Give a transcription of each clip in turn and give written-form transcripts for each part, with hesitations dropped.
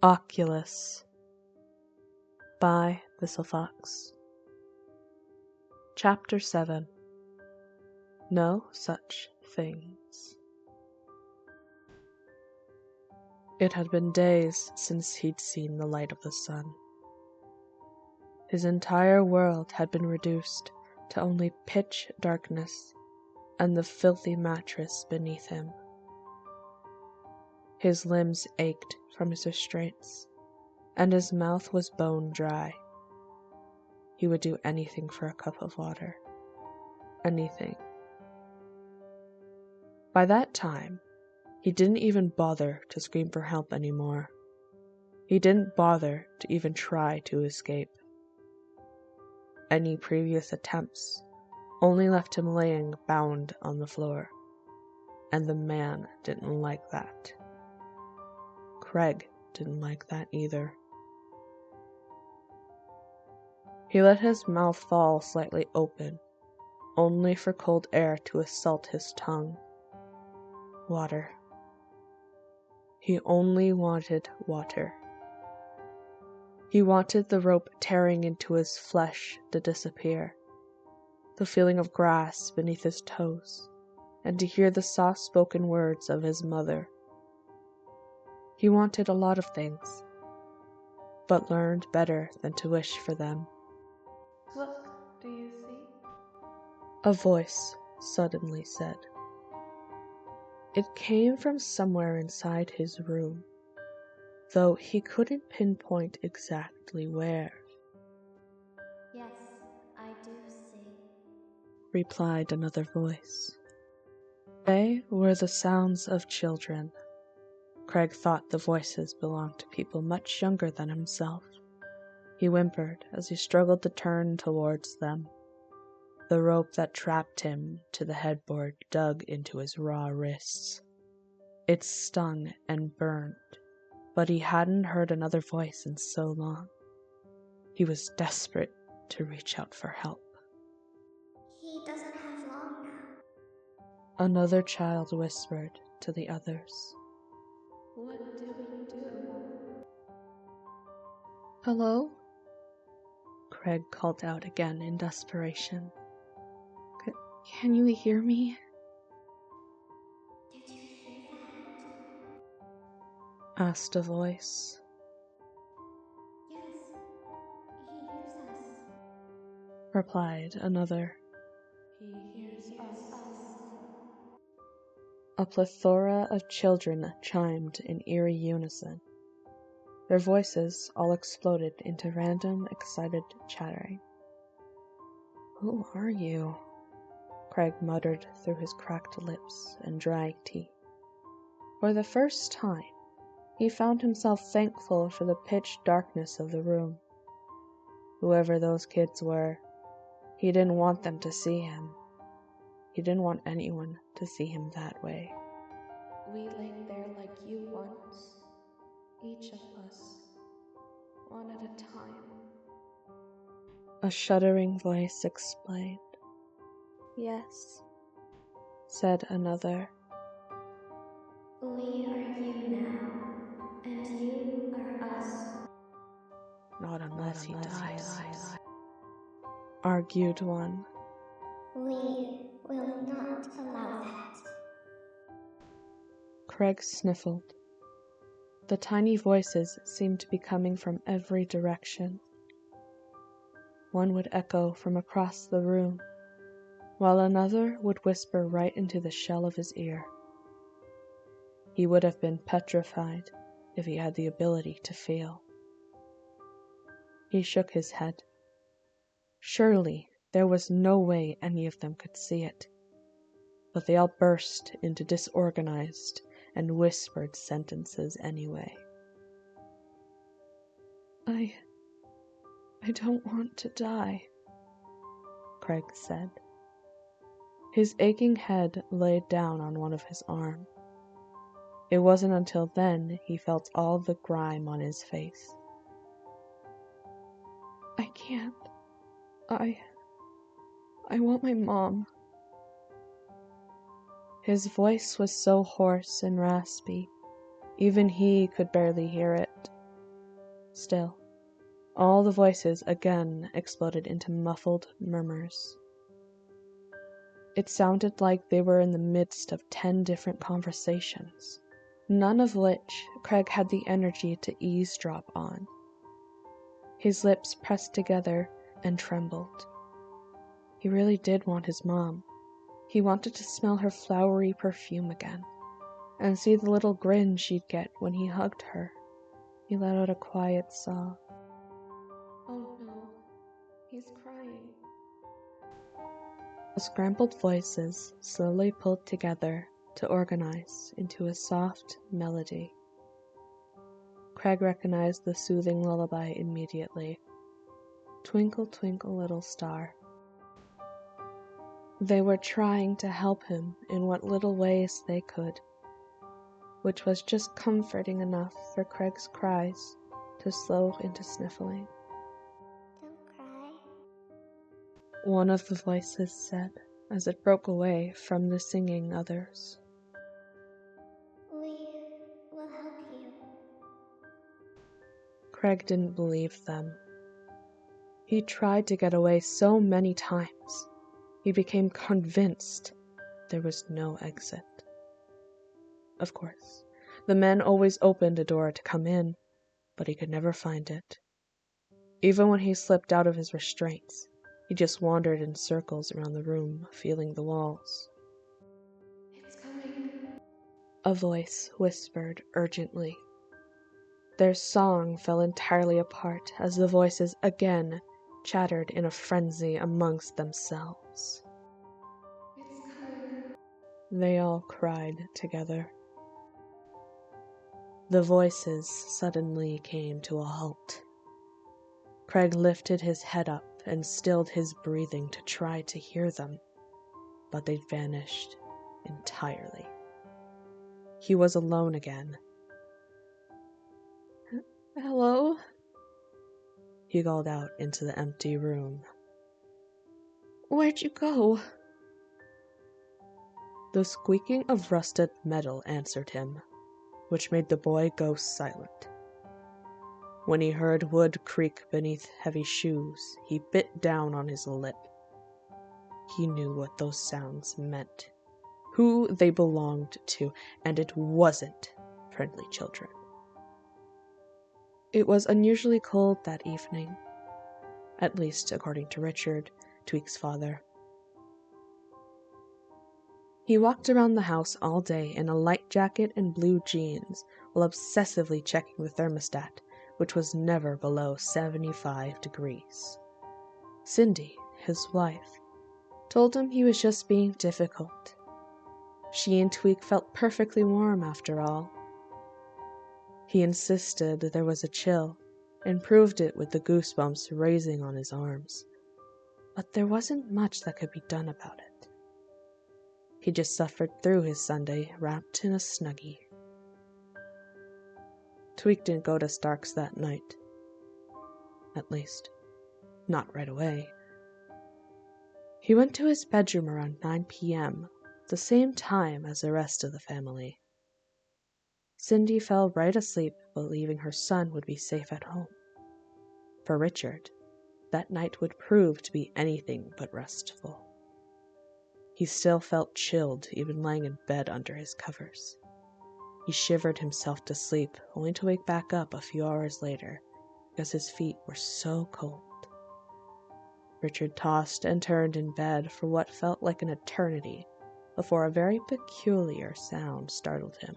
Oculus by Thistle. Chapter 7. No Such Things. It had been days since he'd seen the light of the sun. His entire world had been reduced to only pitch darkness and the filthy mattress beneath him. His limbs ached from his restraints, and his mouth was bone dry. He would do anything for a cup of water. Anything. By that time, he didn't even bother to scream for help anymore. He didn't bother to even try to escape. Any previous attempts only left him laying bound on the floor, and the man didn't like that. Craig didn't like that either. He let his mouth fall slightly open, only for cold air to assault his tongue. Water. He only wanted water. He wanted the rope tearing into his flesh to disappear, the feeling of grass beneath his toes, and to hear the soft-spoken words of his mother. He wanted a lot of things, but learned better than to wish for them. Look, do you see? A voice suddenly said. It came from somewhere inside his room, though he couldn't pinpoint exactly where. Yes, I do see, replied another voice. They were the sounds of children. Craig thought the voices belonged to people much younger than himself. He whimpered as he struggled to turn towards them. The rope that trapped him to the headboard dug into his raw wrists. It stung and burned, but he hadn't heard another voice in so long. He was desperate to reach out for help. He doesn't have long now. Another child whispered to the others. What do we do? Hello? Craig called out again in desperation. Can you hear me? Did you hear that? Asked a voice. Yes, he hears us. Replied another. He hears us. A plethora of children chimed in eerie unison. Their voices all exploded into random, excited chattering. Who are you? Craig muttered through his cracked lips and dry teeth. For the first time, he found himself thankful for the pitch darkness of the room. Whoever those kids were, he didn't want them to see him. He didn't want anyone to see him that way. We laid there like you once, each of us, one at a time. A shuddering voice explained. Yes, said another. We are you now, and you are us. Not unless he dies, argued one. We will not allow that. Craig sniffled. The tiny voices seemed to be coming from every direction. One would echo from across the room, while another would whisper right into the shell of his ear. He would have been petrified if he had the ability to feel. He shook his head. Surely there was no way any of them could see it. But they all burst into disorganized and whispered sentences anyway. I don't want to die, Craig said. His aching head laid down on one of his arms. It wasn't until then he felt all the grime on his face. I can't. I want my mom. His voice was so hoarse and raspy, even he could barely hear it. Still, all the voices again exploded into muffled murmurs. It sounded like they were in the midst of 10 different conversations, none of which Craig had the energy to eavesdrop on. His lips pressed together and trembled. He really did want his mom. He wanted to smell her flowery perfume again, and see the little grin she'd get when he hugged her. He let out a quiet sob. Oh no, he's crying. The scrambled voices slowly pulled together to organize into a soft melody. Craig recognized the soothing lullaby immediately. Twinkle, twinkle, little star. They were trying to help him in what little ways they could, which was just comforting enough for Craig's cries to slow into sniffling. Don't cry. One of the voices said, as it broke away from the singing others. We will help you. Craig didn't believe them. He tried to get away so many times. He became convinced there was no exit. Of course, the men always opened a door to come in, but he could never find it. Even when he slipped out of his restraints, he just wandered in circles around the room, feeling the walls. It's coming. A voice whispered urgently. Their song fell entirely apart as the voices again chattered in a frenzy amongst themselves. It's coming. They all cried together. The voices suddenly came to a halt. Craig lifted his head up and stilled his breathing to try to hear them, but they'd vanished entirely. He was alone again. Hello? He called out into the empty room. Where'd you go? The squeaking of rusted metal answered him, which made the boy go silent. When he heard wood creak beneath heavy shoes, he bit down on his lip. He knew what those sounds meant, who they belonged to, and it wasn't friendly children. It was unusually cold that evening, at least according to Richard, Tweek's father. He walked around the house all day in a light jacket and blue jeans while obsessively checking the thermostat, which was never below 75 degrees. Cindy, his wife, told him he was just being difficult. She and Tweek felt perfectly warm after all. He insisted there was a chill and proved it with the goosebumps raising on his arms. But there wasn't much that could be done about it. He just suffered through his Sunday wrapped in a snuggie. Tweek didn't go to Stark's that night. At least, not right away. He went to his bedroom around 9 p.m., the same time as the rest of the family. Cindy fell right asleep, believing her son would be safe at home. For Richard, that night would prove to be anything but restful. He still felt chilled even lying in bed under his covers. He shivered himself to sleep, only to wake back up a few hours later because his feet were so cold. Richard tossed and turned in bed for what felt like an eternity before a very peculiar sound startled him.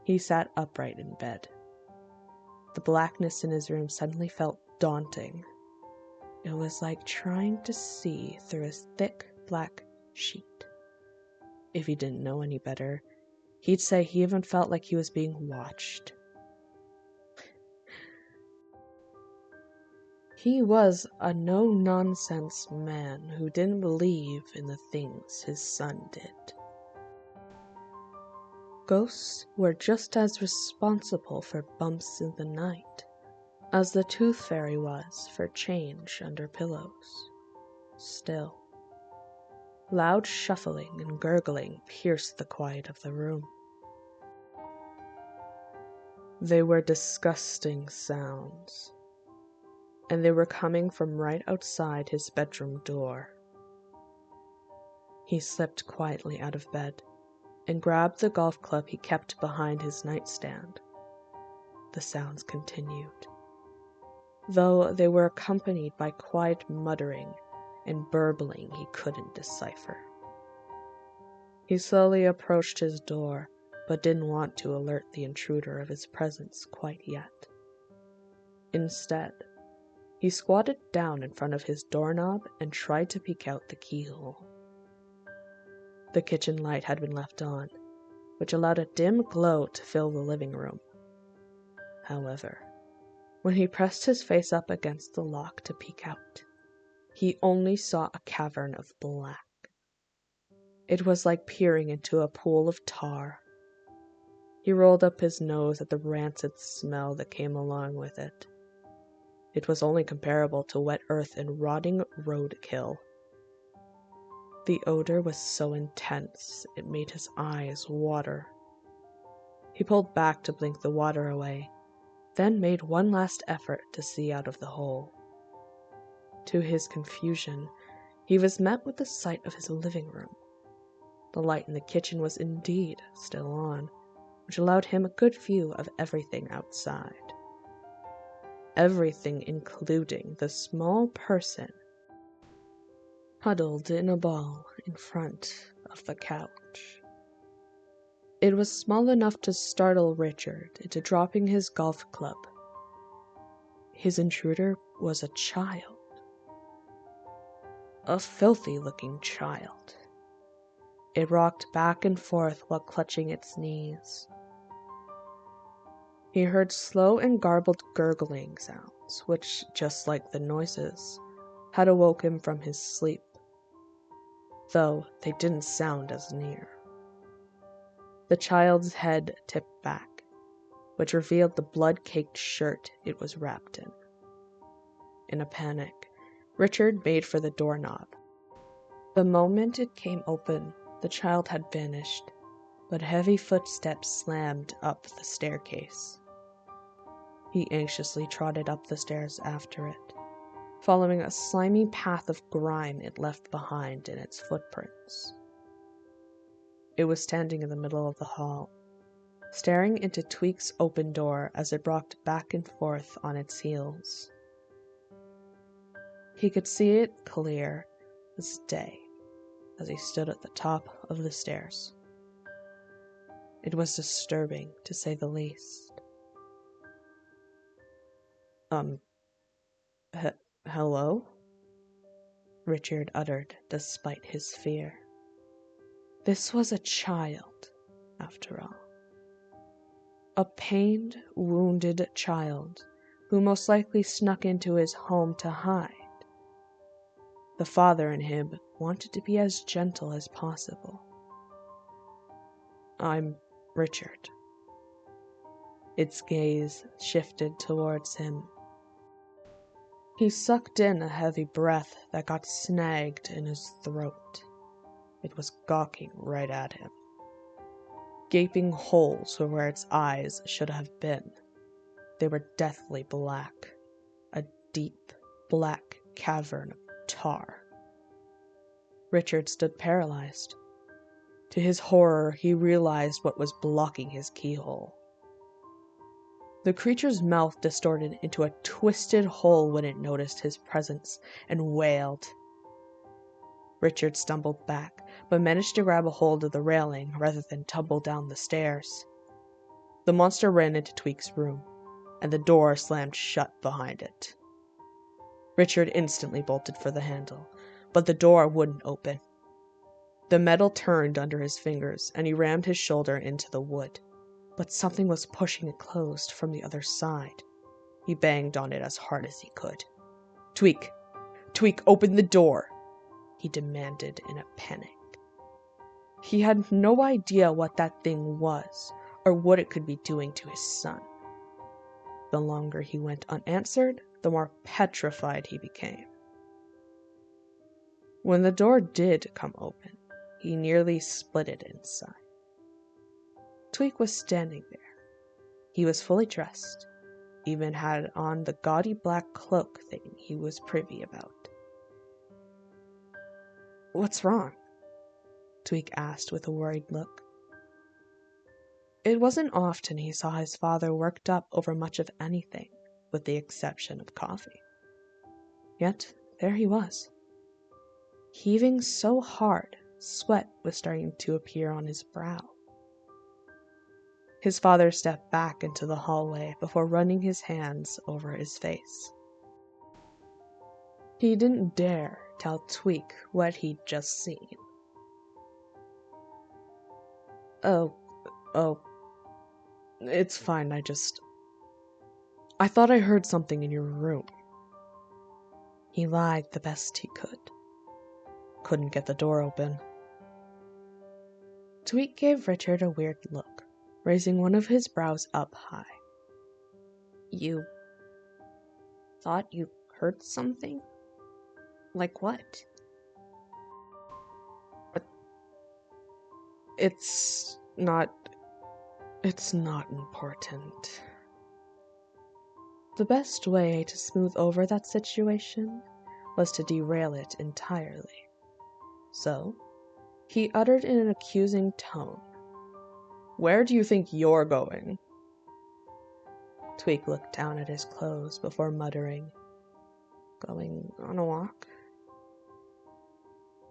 He sat upright in bed. The blackness in his room suddenly felt daunting. It was like trying to see through a thick black sheet. If he didn't know any better, he'd say he even felt like he was being watched. He was a no-nonsense man who didn't believe in the things his son did. Ghosts were just as responsible for bumps in the night as the tooth fairy was for change under pillows. Still, loud shuffling and gurgling pierced the quiet of the room. They were disgusting sounds, and they were coming from right outside his bedroom door. He slipped quietly out of bed and grabbed the golf club he kept behind his nightstand. The sounds continued, though they were accompanied by quiet muttering and burbling he couldn't decipher. He slowly approached his door, but didn't want to alert the intruder of his presence quite yet. Instead, he squatted down in front of his doorknob and tried to peek out the keyhole. The kitchen light had been left on, which allowed a dim glow to fill the living room. However, when he pressed his face up against the lock to peek out, he only saw a cavern of black. It was like peering into a pool of tar. He rolled up his nose at the rancid smell that came along with it. It was only comparable to wet earth and rotting roadkill. The odor was so intense it made his eyes water. He pulled back to blink the water away, then made one last effort to see out of the hole. To his confusion, he was met with the sight of his living room. The light in the kitchen was indeed still on, which allowed him a good view of everything outside. Everything including the small person huddled in a ball in front of the couch. It was small enough to startle Richard into dropping his golf club. His intruder was a child. A filthy-looking child. It rocked back and forth while clutching its knees. He heard slow and garbled gurgling sounds, which, just like the noises, had awoke him from his sleep, though they didn't sound as near. The child's head tipped back, which revealed the blood-caked shirt it was wrapped in. In a panic, Richard made for the doorknob. The moment it came open, the child had vanished, but heavy footsteps slammed up the staircase. He anxiously trotted up the stairs after it, following a slimy path of grime it left behind in its footprints. It was standing in the middle of the hall, staring into Tweak's open door as it rocked back and forth on its heels. He could see it clear as day as he stood at the top of the stairs. It was disturbing, to say the least. Hello? Richard uttered, despite his fear. This was a child, after all. A pained, wounded child who most likely snuck into his home to hide. The father in him wanted to be as gentle as possible. I'm Richard. Its gaze shifted towards him. He sucked in a heavy breath that got snagged in his throat. It was gawking right at him. Gaping holes were where its eyes should have been. They were deathly black, a deep, black cavern of tar. Richard stood paralyzed. To his horror, he realized what was blocking his keyhole. The creature's mouth distorted into a twisted hole when it noticed his presence and wailed. Richard stumbled back, but managed to grab a hold of the railing rather than tumble down the stairs. The monster ran into Tweak's room, and the door slammed shut behind it. Richard instantly bolted for the handle, but the door wouldn't open. The metal turned under his fingers, and he rammed his shoulder into the wood, but something was pushing it closed from the other side. He banged on it as hard as he could. Tweak! Tweak, open the door! He demanded in a panic. He had no idea what that thing was, or what it could be doing to his son. The longer he went unanswered, the more petrified he became. When the door did come open, he nearly split it inside. Tweak was standing there, He was fully dressed, even had on the gaudy black cloak thing he was privy about. "What's wrong?" Tweak asked with a worried look. It wasn't often he saw his father worked up over much of anything, with the exception of coffee. Yet there he was, heaving so hard, sweat was starting to appear on his brow. His father stepped back into the hallway before running his hands over his face. He didn't dare tell Tweak what he'd just seen. Oh, it's fine, I thought I heard something in your room." He lied the best he could. Couldn't get the door open. Tweak gave Richard a weird look, raising one of his brows up high. "You thought you heard something? Like what?" It's not important." The best way to smooth over that situation was to derail it entirely. So, he uttered in an accusing tone, "Where do you think you're going?" Tweak looked down at his clothes before muttering, "Going on a walk?"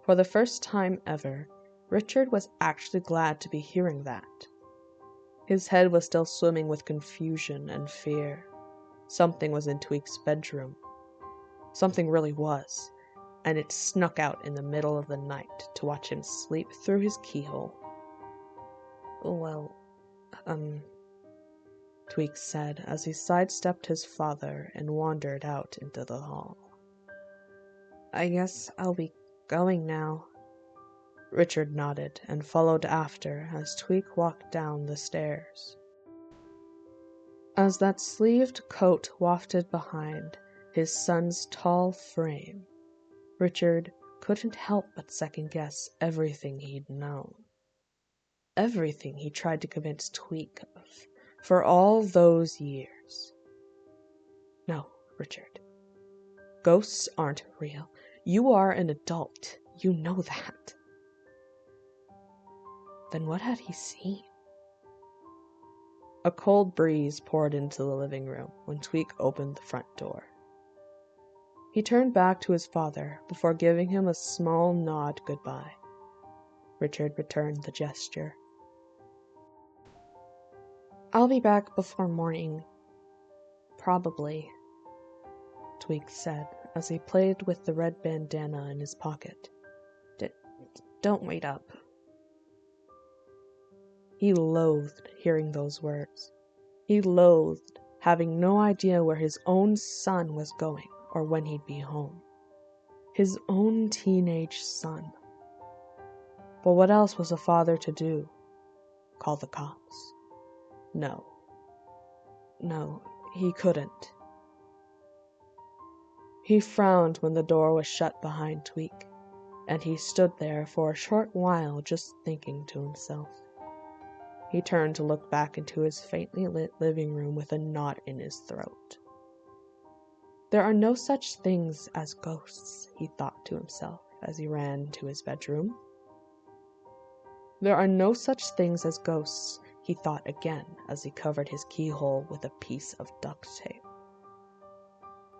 For the first time ever, Richard was actually glad to be hearing that. His head was still swimming with confusion and fear. Something was in Tweak's bedroom. Something really was, and it snuck out in the middle of the night to watch him sleep through his keyhole. "Well, Tweak said as he sidestepped his father and wandered out into the hall. "I guess I'll be going now." Richard nodded and followed after as Tweak walked down the stairs. As that sleeved coat wafted behind his son's tall frame, Richard couldn't help but second-guess everything he'd known. Everything he tried to convince Tweak of for all those years. "No, Richard. Ghosts aren't real. You are an adult. You know that." Then what had he seen? A cold breeze poured into the living room when Tweak opened the front door. He turned back to his father before giving him a small nod goodbye. Richard returned the gesture. "I'll be back before morning. Probably," Tweak said as he played with the red bandana in his pocket. Don't wait up." He loathed hearing those words. He loathed having no idea where his own son was going or when he'd be home. His own teenage son. But what else was a father to do? Call the cops? No, he couldn't. He frowned when the door was shut behind Tweak, and he stood there for a short while just thinking to himself. He turned to look back into his faintly lit living room with a knot in his throat. There are no such things as ghosts, he thought to himself as he ran to his bedroom. There are no such things as ghosts, he thought again as he covered his keyhole with a piece of duct tape.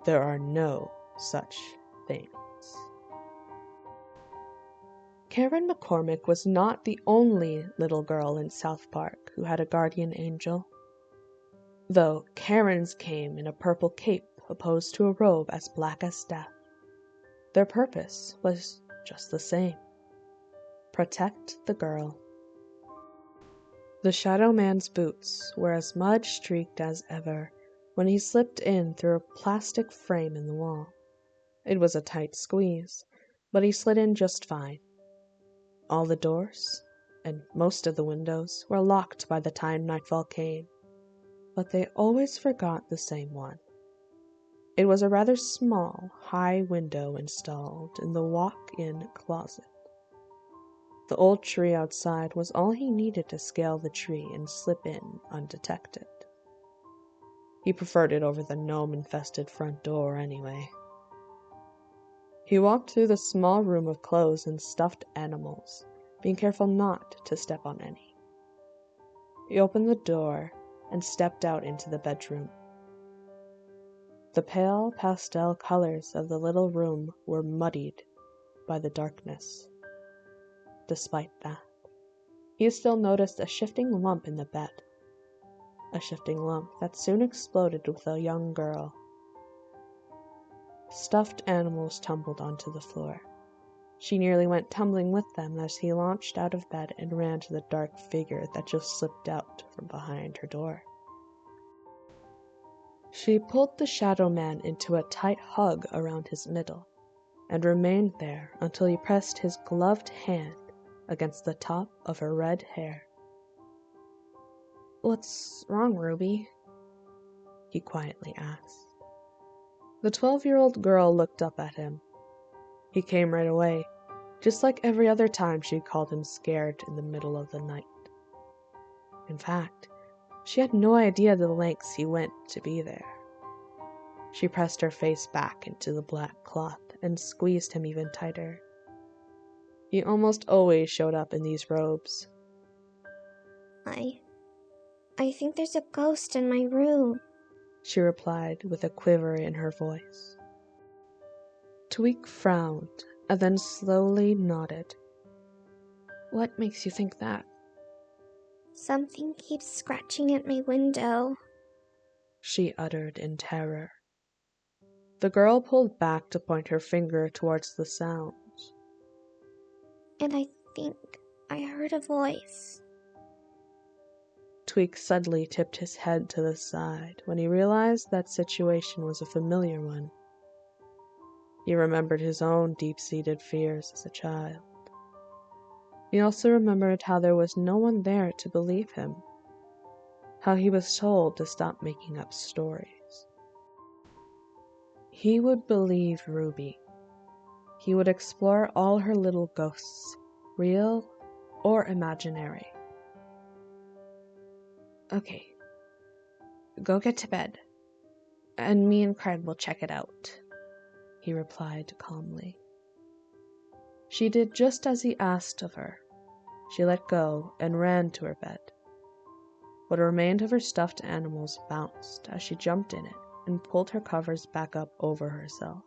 There are no such things. Karen McCormick was not the only little girl in South Park who had a guardian angel. Though Karens came in a purple cape opposed to a robe as black as death. Their purpose was just the same. Protect the girl. The Shadow Man's boots were as mud-streaked as ever when he slipped in through a plastic frame in the wall. It was a tight squeeze, but he slid in just fine. All the doors, and most of the windows, were locked by the time nightfall came, but they always forgot the same one. It was a rather small, high window installed in the walk-in closet. The old tree outside was all he needed to scale the tree and slip in undetected. He preferred it over the gnome-infested front door anyway. He walked through the small room of clothes and stuffed animals, being careful not to step on any. He opened the door and stepped out into the bedroom. The pale pastel colors of the little room were muddied by the darkness. Despite that, he still noticed a shifting lump in the bed. A shifting lump that soon exploded with a young girl. Stuffed animals tumbled onto the floor. She nearly went tumbling with them as he launched out of bed and ran to the dark figure that just slipped out from behind her door. She pulled the shadow man into a tight hug around his middle, and remained there until he pressed his gloved hand against the top of her red hair. "What's wrong, Ruby?" he quietly asked. The 12-year-old girl looked up at him. He came right away, just like every other time she'd called him scared in the middle of the night. In fact, she had no idea the lengths he went to be there. She pressed her face back into the black cloth and squeezed him even tighter. He almost always showed up in these robes. I think there's a ghost in my room," she replied with a quiver in her voice. Tweak frowned and then slowly nodded. "What makes you think that?" "Something keeps scratching at my window," she uttered in terror. The girl pulled back to point her finger towards the sounds. "and I think I heard a voice." Tweak suddenly tipped his head to the side when he realized that situation was a familiar one. He remembered his own deep-seated fears as a child. He also remembered how there was no one there to believe him, how he was told to stop making up stories. He would believe Ruby. He would explore all her little ghosts, real or imaginary. "Okay, go get to bed, and me and Craig will check it out," he replied calmly. She did just as he asked of her. She let go and ran to her bed. What remained of her stuffed animals bounced as she jumped in it and pulled her covers back up over herself.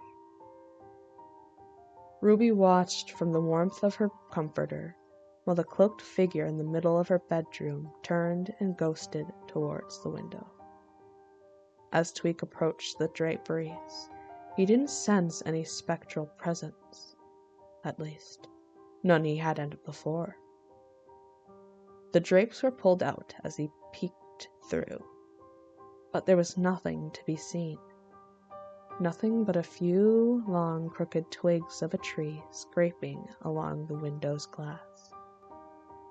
Ruby watched from the warmth of her comforter while the cloaked figure in the middle of her bedroom turned and ghosted towards the window. As Tweak approached the draperies, he didn't sense any spectral presence. At least, none he hadn't before. The drapes were pulled out as he peeked through, but there was nothing to be seen. Nothing but a few long crooked twigs of a tree scraping along the window's glass.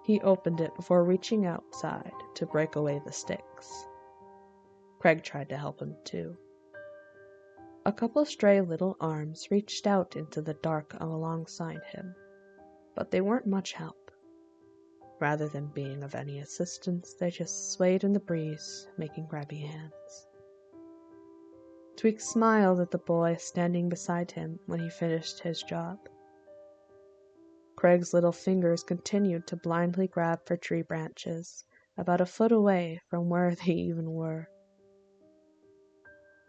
He opened it before reaching outside to break away the sticks. Craig tried to help him too. A couple stray little arms reached out into the dark alongside him, but they weren't much help. Rather than being of any assistance, they just swayed in the breeze, making grabby hands. Tweak smiled at the boy standing beside him when he finished his job. Craig's little fingers continued to blindly grab for tree branches, about a foot away from where they even were.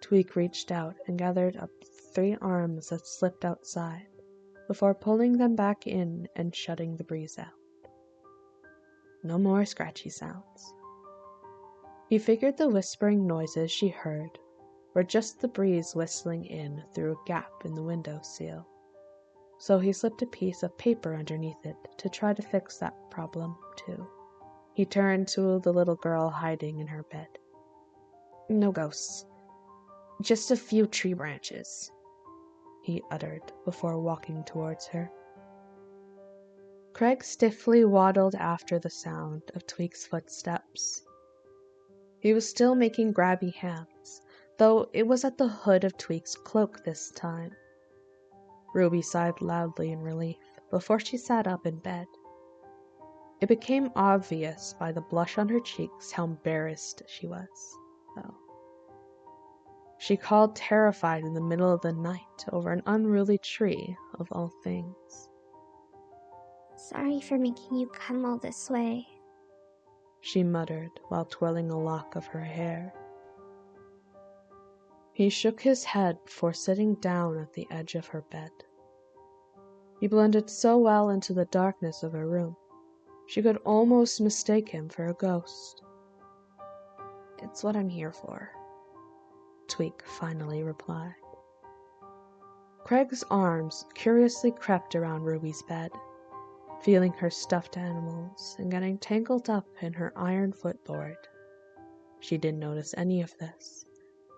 Tweak reached out and gathered up 3 arms that slipped outside, before pulling them back in and shutting the breeze out. No more scratchy sounds. He figured the whispering noises she heard were just the breeze whistling in through a gap in the window sill. So he slipped a piece of paper underneath it to try to fix that problem, too. He turned to the little girl hiding in her bed. "No ghosts. Just a few tree branches," he uttered before walking towards her. Craig stiffly waddled after the sound of Tweak's footsteps. He was still making grabby hands, though it was at the hood of Tweak's cloak this time. Ruby sighed loudly in relief before she sat up in bed. It became obvious by the blush on her cheeks how embarrassed she was, though. She called terrified in the middle of the night over an unruly tree, of all things. Sorry for making you come all this way, she muttered while twirling a lock of her hair. He shook his head before sitting down at the edge of her bed. He blended so well into the darkness of her room, she could almost mistake him for a ghost. "It's what I'm here for," Tweak finally replied. Craig's arms curiously crept around Ruby's bed, feeling her stuffed animals and getting tangled up in her iron footboard. She didn't notice any of this,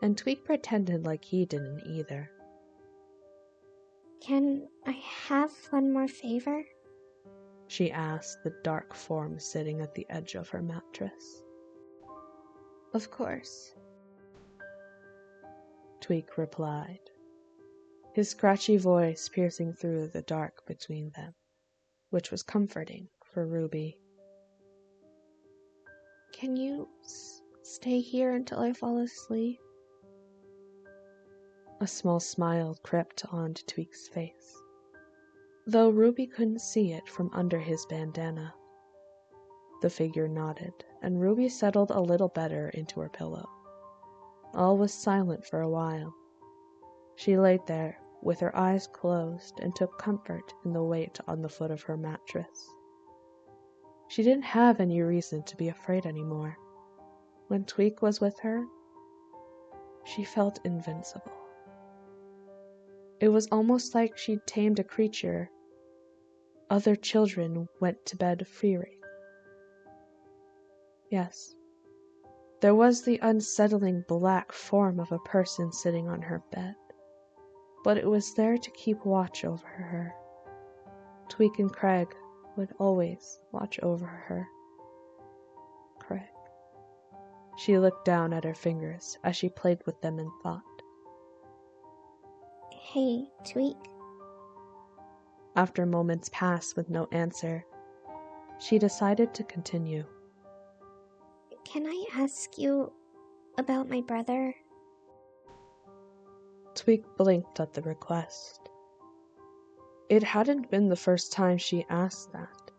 and Tweak pretended like he didn't either. Can I have one more favor? She asked the dark form sitting at the edge of her mattress. Of course, Tweak replied, his scratchy voice piercing through the dark between them, which was comforting for Ruby. Can you stay here until I fall asleep? A small smile crept onto Tweak's face, though Ruby couldn't see it from under his bandana. The figure nodded, and Ruby settled a little better into her pillow. All was silent for a while. She laid there with her eyes closed and took comfort in the weight on the foot of her mattress. She didn't have any reason to be afraid anymore. When Tweak was with her, she felt invincible. It was almost like she'd tamed a creature other children went to bed fearing. Yes, there was the unsettling black form of a person sitting on her bed, but it was there to keep watch over her. Tweak and Craig would always watch over her. Craig. She looked down at her fingers as she played with them in thought. Hey, Tweak. After moments passed with no answer, she decided to continue. Can I ask you about my brother? Tweak blinked at the request. It hadn't been the first time she asked that.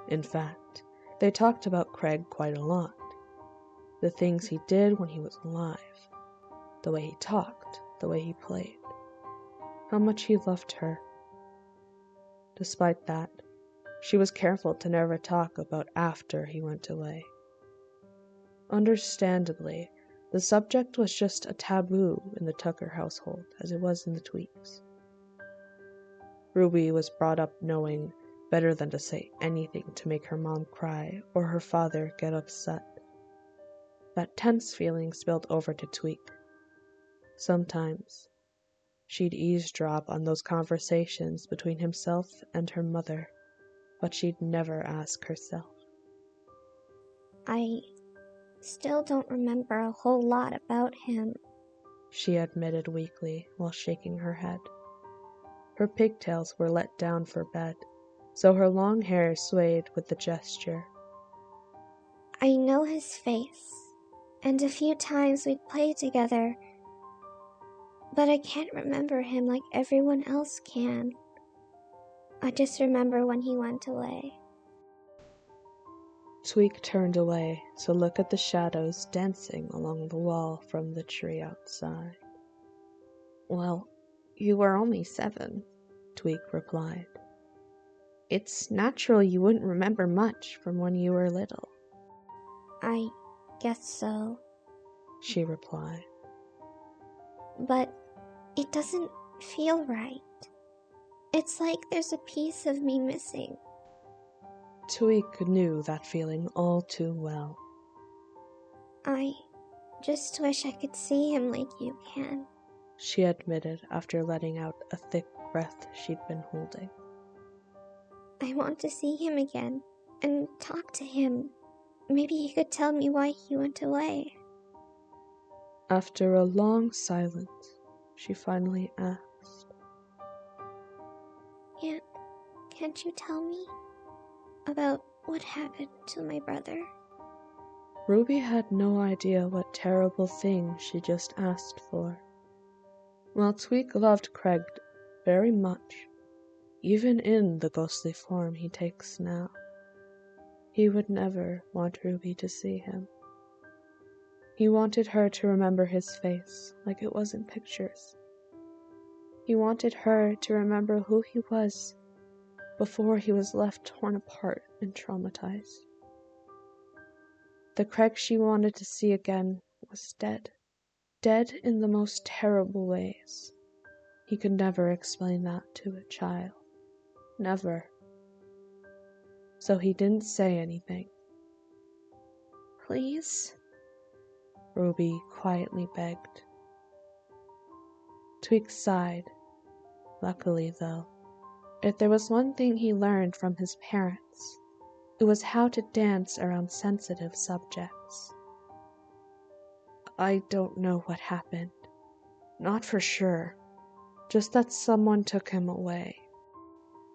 In fact, they talked about Craig quite a lot. The things he did when he was alive, the way he talked, the way he played, how much he loved her. Despite that, she was careful to never talk about after he went away. Understandably, the subject was just a taboo in the Tucker household, as it was in the Tweaks. Ruby was brought up knowing better than to say anything to make her mom cry or her father get upset. That tense feeling spilled over to Tweak. Sometimes, she'd eavesdrop on those conversations between himself and her mother, but she'd never ask herself. I still don't remember a whole lot about him, she admitted weakly while shaking her head. Her pigtails were let down for bed, so her long hair swayed with the gesture. I know his face, and a few times we'd play together, but I can't remember him like everyone else can. I just remember when he went away. Tweak turned away to look at the shadows dancing along the wall from the tree outside. Well, you were only 7, Tweak replied. It's natural you wouldn't remember much from when you were little. I guess so. She replied. But it doesn't feel right. It's like there's a piece of me missing. Tweak knew that feeling all too well. I just wish I could see him like you can, she admitted after letting out a thick breath she'd been holding. I want to see him again and talk to him. Maybe he could tell me why he went away. After a long silence, she finally asked, Can't you tell me about what happened to my brother? Ruby had no idea what terrible thing she just asked for. While Tweak loved Craig very much, even in the ghostly form he takes now, he would never want Ruby to see him. He wanted her to remember his face like it was in pictures. He wanted her to remember who he was before he was left torn apart and traumatized. The Craig she wanted to see again was dead. Dead in the most terrible ways. He could never explain that to a child. Never. So he didn't say anything. "Please?" Ruby quietly begged. Tweak sighed. Luckily, though, if there was one thing he learned from his parents, it was how to dance around sensitive subjects. "I don't know what happened. Not for sure. Just that someone took him away."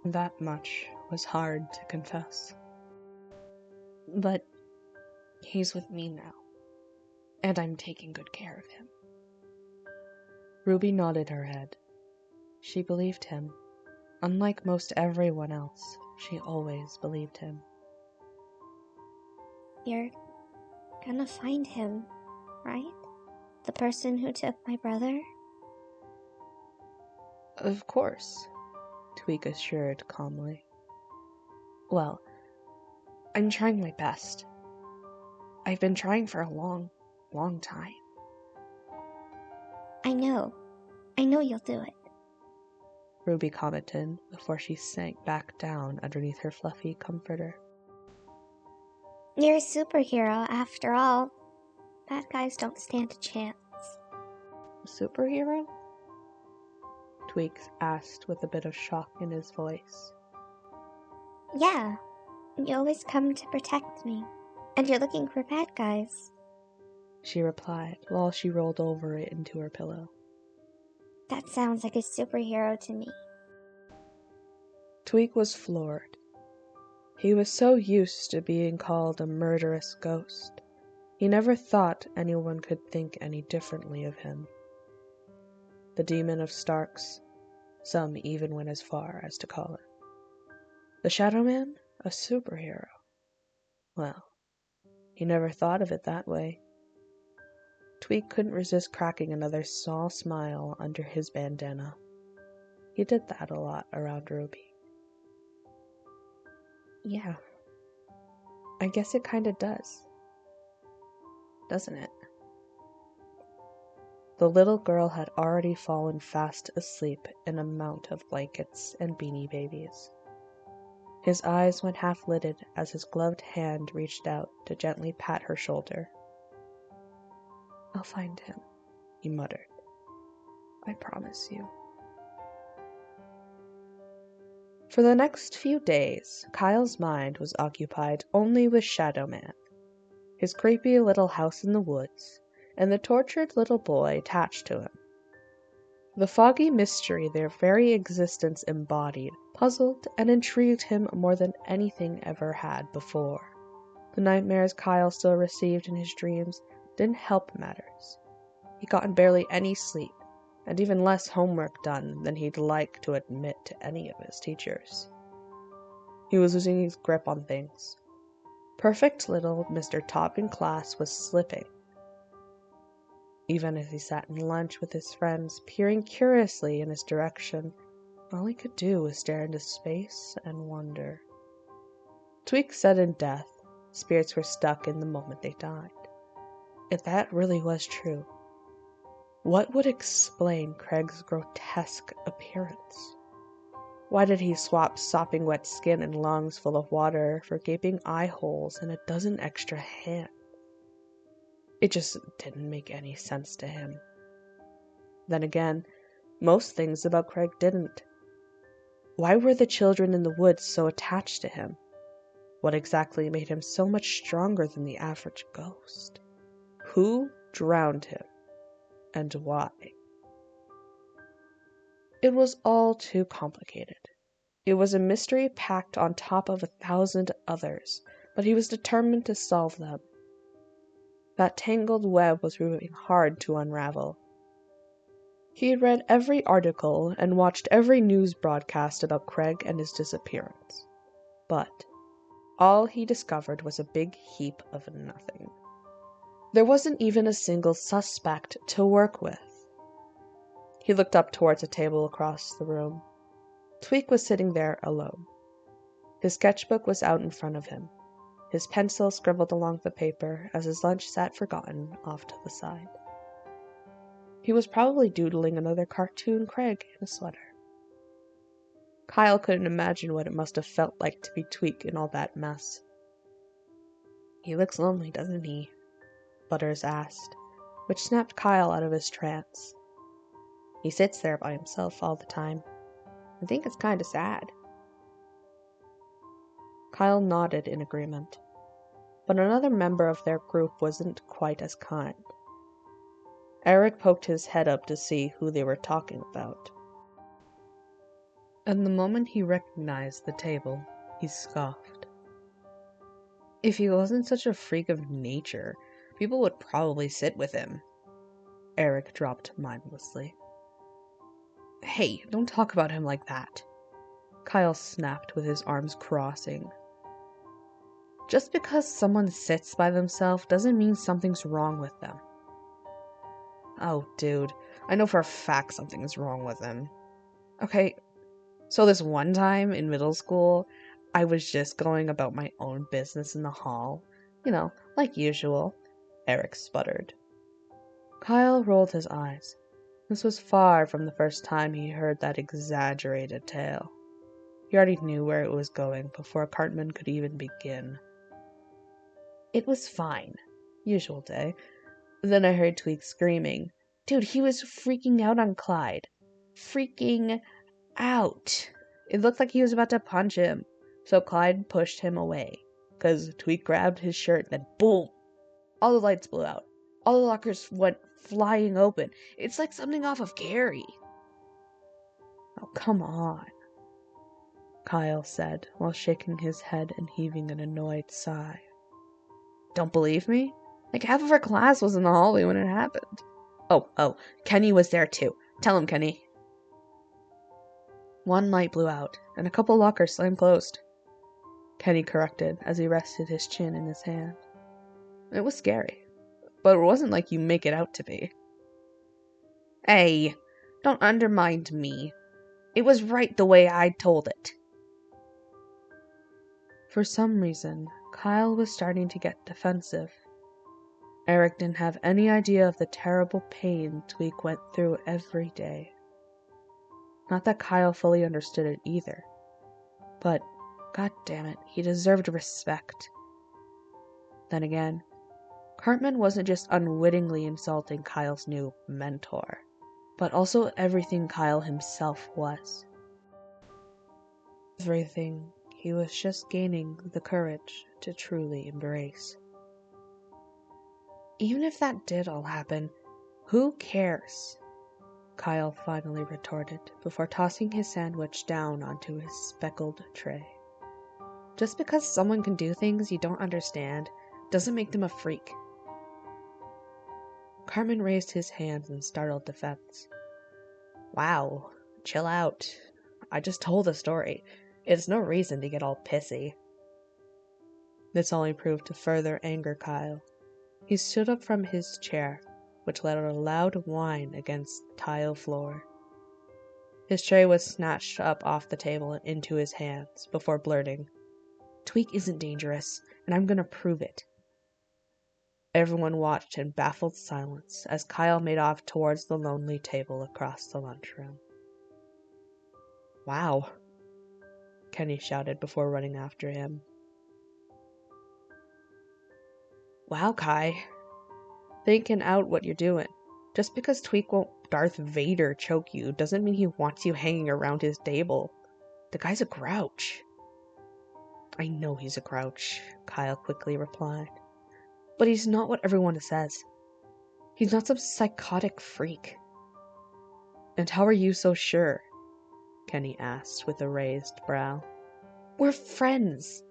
That much was hard to confess. "But he's with me now, and I'm taking good care of him." Ruby nodded her head. She believed him. Unlike most everyone else, she always believed him. You're gonna find him, right? The person who took my brother? "Of course," Tweak assured calmly. "Well, I'm trying my best. I've been trying for a long, long time." I know you'll do it. Ruby commented before she sank back down underneath her fluffy comforter. You're a superhero, after all. Bad guys don't stand a chance. "Superhero?" Tweak asked with a bit of shock in his voice. Yeah, you always come to protect me. And you're looking for bad guys. She replied while she rolled over it into her pillow. That sounds like a superhero to me. Tweak was floored. He was so used to being called a murderous ghost. He never thought anyone could think any differently of him. The demon of Starks, some even went as far as to call it. The Shadow Man? A superhero. Well, he never thought of it that way. Tweak couldn't resist cracking another small smile under his bandana. He did that a lot around Ruby. "Yeah, I guess it kinda does. Doesn't it?" The little girl had already fallen fast asleep in a mount of blankets and beanie babies. His eyes went half-lidded as his gloved hand reached out to gently pat her shoulder. "I'll find him," he muttered. "I promise you." For the next few days, Kyle's mind was occupied only with Shadow Man, his creepy little house in the woods, and the tortured little boy attached to him. The foggy mystery their very existence embodied puzzled and intrigued him more than anything ever had before. The nightmares Kyle still received in his dreams didn't help matters. He'd gotten barely any sleep, and even less homework done than he'd like to admit to any of his teachers. He was losing his grip on things. Perfect little Mr. Top in class was slipping. Even as he sat in lunch with his friends, peering curiously in his direction, all he could do was stare into space and wonder. Tweak said in death, spirits were stuck in the moment they died. If that really was true, what would explain Craig's grotesque appearance? Why did he swap sopping wet skin and lungs full of water for gaping eye holes and a dozen extra hands? It just didn't make any sense to him. Then again, most things about Craig didn't. Why were the children in the woods so attached to him? What exactly made him so much stronger than the average ghost? Who drowned him? And why? It was all too complicated. It was a mystery packed on top of 1,000 others, but he was determined to solve them. That tangled web was proving hard to unravel. He had read every article and watched every news broadcast about Craig and his disappearance. But all he discovered was a big heap of nothing. There wasn't even a single suspect to work with. He looked up towards a table across the room. Tweak was sitting there alone. His sketchbook was out in front of him. His pencil scribbled along the paper as his lunch sat forgotten off to the side. He was probably doodling another cartoon Craig in a sweater. Kyle couldn't imagine what it must have felt like to be Tweak in all that mess. "He looks lonely, doesn't he?" Butters asked, which snapped Kyle out of his trance. "He sits there by himself all the time. I think it's kinda sad." Kyle nodded in agreement, but another member of their group wasn't quite as kind. Eric poked his head up to see who they were talking about. And the moment he recognized the table, he scoffed. If he wasn't such a freak of nature, people would probably sit with him. Eric dropped mindlessly. "Hey, don't talk about him like that," Kyle snapped with his arms crossing. "Just because someone sits by themselves doesn't mean something's wrong with them." "Oh, dude, I know for a fact something is wrong with him. Okay, so this one time in middle school, I was just going about my own business in the hall. Like usual," Eric sputtered. Kyle rolled his eyes. This was far from the first time he heard that exaggerated tale. He already knew where it was going before Cartman could even begin. "It was fine. Usual day. Then I heard Tweak screaming. Dude, he was freaking out on Clyde. Freaking out. It looked like he was about to punch him. So Clyde pushed him away. 'Cause Tweak grabbed his shirt, then boom! All the lights blew out. All the lockers went flying open. It's like something off of Gary." "Oh, come on," Kyle said, while shaking his head and heaving an annoyed sigh. "Don't believe me? Like half of our class was in the hallway when it happened. Oh, Kenny was there too. Tell him, Kenny." "One light blew out, and a couple lockers slammed closed," Kenny corrected as he rested his chin in his hand. "It was scary, but it wasn't like you make it out to be." "Hey, don't undermine me. It was right the way I told it." For some reason, Kyle was starting to get defensive. Eric didn't have any idea of the terrible pain Tweak went through every day. Not that Kyle fully understood it either, but god damn it, he deserved respect. Then again, Cartman wasn't just unwittingly insulting Kyle's new mentor, but also everything Kyle himself was. Everything he was just gaining the courage to truly embrace. Even if that did all happen, who cares? Kyle finally retorted before tossing his sandwich down onto his speckled tray. Just because someone can do things you don't understand doesn't make them a freak. Cartman raised his hands in startled defense. "Wow, chill out. I just told a story. It's no reason to get all pissy." This only proved to further anger Kyle. He stood up from his chair, which let out a loud whine against the tile floor. His tray was snatched up off the table and into his hands before blurting, "Tweak isn't dangerous, and I'm gonna prove it." Everyone watched in baffled silence as Kyle made off towards the lonely table across the lunchroom. "Wow," Kenny shouted before running after him. "Wow, Kai. Thinking out what you're doing. Just because Tweak won't Darth Vader choke you doesn't mean he wants you hanging around his table. The guy's a grouch." "I know he's a grouch," Kyle quickly replied. "But he's not what everyone says. He's not some psychotic freak." "And how are you so sure?" Kenny asked with a raised brow. "We're friends."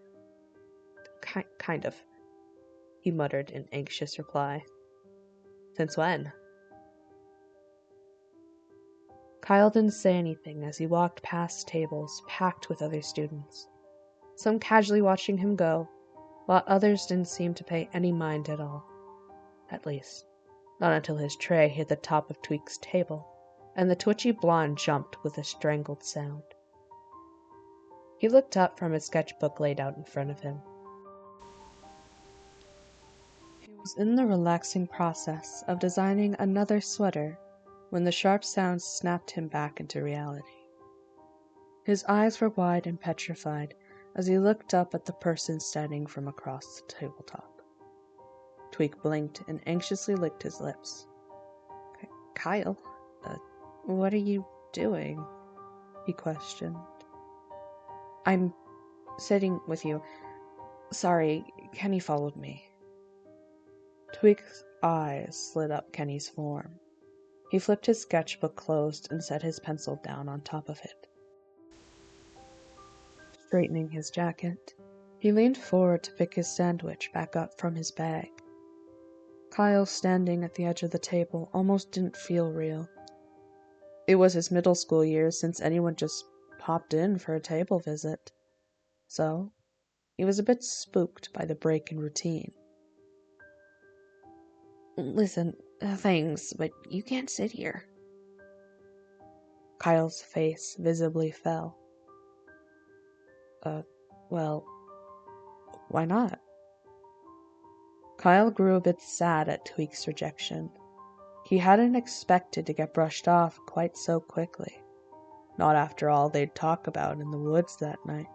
Kind of. he muttered in anxious reply. Since when? Kyle didn't say anything as he walked past tables packed with other students, some casually watching him go, while others didn't seem to pay any mind at all. At least, not until his tray hit the top of Tweak's table, and the twitchy blonde jumped with a strangled sound. He looked up from his sketchbook laid out in front of him. He was in the relaxing process of designing another sweater when the sharp sound snapped him back into reality. His eyes were wide and petrified as he looked up at the person standing from across the tabletop. Tweak blinked and anxiously licked his lips. Kyle, what are you doing? He questioned. I'm sitting with you. Sorry, Kenny followed me. Tweak's eyes slid up Kenny's form. He flipped his sketchbook closed and set his pencil down on top of it. Straightening his jacket, he leaned forward to pick his sandwich back up from his bag. Kyle standing at the edge of the table almost didn't feel real. It was his middle school years since anyone just popped in for a table visit. So, he was a bit spooked by the break in routine. Listen, thanks, but you can't sit here. Kyle's face visibly fell. Well, why not? Kyle grew a bit sad at Tweak's rejection. He hadn't expected to get brushed off quite so quickly. Not after all they'd talk about in the woods that night.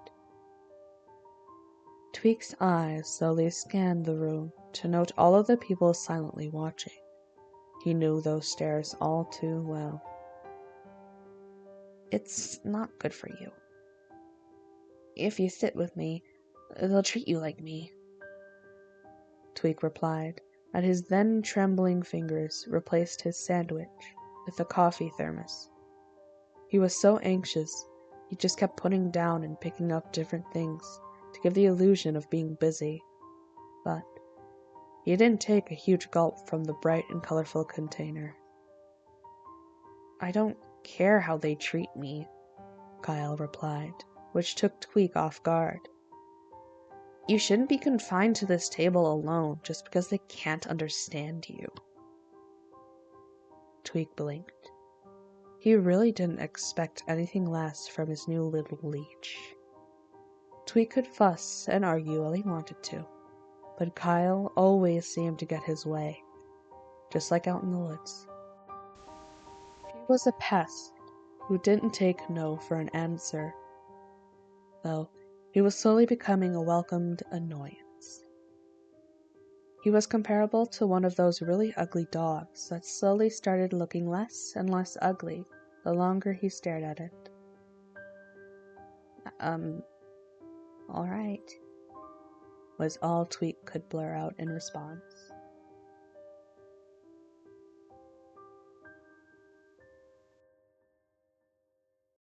Tweak's eyes slowly scanned the room to note all of the people silently watching. He knew those stares all too well. It's not good for you. If you sit with me, they'll treat you like me. Tweak replied, and his then trembling fingers replaced his sandwich with a coffee thermos. He was so anxious, he just kept putting down and picking up different things to give the illusion of being busy. But he didn't take a huge gulp from the bright and colorful container. I don't care how they treat me, Kyle replied, which took Tweak off guard. You shouldn't be confined to this table alone just because they can't understand you. Tweak blinked. He really didn't expect anything less from his new little leech. Tweak could fuss and argue all he wanted to, but Kyle always seemed to get his way, just like out in the woods. He was a pest who didn't take no for an answer, though he was slowly becoming a welcomed annoyance. He was comparable to one of those really ugly dogs that slowly started looking less and less ugly the longer he stared at it. Alright, was all Tweak could blur out in response.